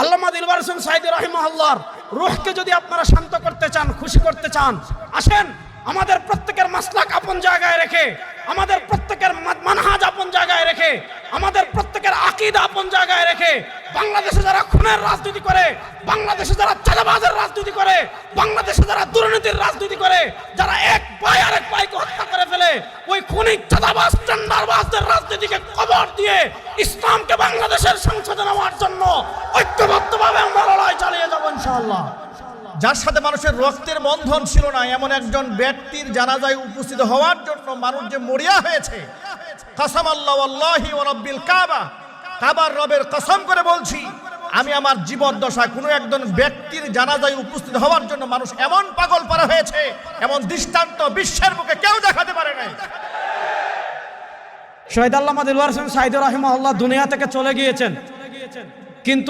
আল্লামা দিলবার হোসেন সাঈদী রাহিমাহুল্লাহর রূহকে যদি আপনারা শান্ত করতে চান, খুশি করতে চান, আসেন আমাদের প্রত্যেকের মাসলাক আপন জায়গায় রেখে, আমাদের প্রত্যেকের মানহাজ আপন জায়গায় রেখে, আমাদের প্রত্যেকের আকীদা আপন জায়গায় রেখে, বাংলাদেশে যারা খুনের রাজনীতি করে, বাংলাদেশে যারা চাঁদাবাজের রাজনীতি করে, বাংলাদেশে যারা দুর্নীতির রাজনীতি করে, যারা এক ভাই আরেক ভাইকে হত্যা করে ফেলে, ওই খুনি চাঁদাবাজ টেন্ডারবাজদের রাজনীতিকে কবর দিয়ে ইসলামকে বাংলাদেশের সংসদে নেওয়ার জন্য ঐক্যবদ্ধভাবে আমরা লড়াই চালিয়ে যাব ইনশাআল্লাহ। যার সাথে মানুষের রক্তের বন্ধন ছিল না এমন একজন ব্যক্তির জানাজায় উপস্থিত হওয়ার জন্য মানুষ যে মরিয়া হয়েছে, কাসামাল্লাহু ওয়াল্লাহি ওয়া রাব্বিল কাবা, কাবার রবের কসম করে বলছি, আমি আমার জীবদ্দশায় কোনো একজন ব্যক্তির জানাজায় উপস্থিত হওয়ার জন্য মানুষ এমন পাগল পারা হয়েছে, এমন দৃষ্টান্ত বিশ্বের বুকে কেউ দেখাতে পারে নাই। শহীদ আল্লামা দিলবার হোসেন সাঈদী রাহিমাহুল্লাহ দুনিয়া থেকে চলে গিয়েছেন, কিন্তু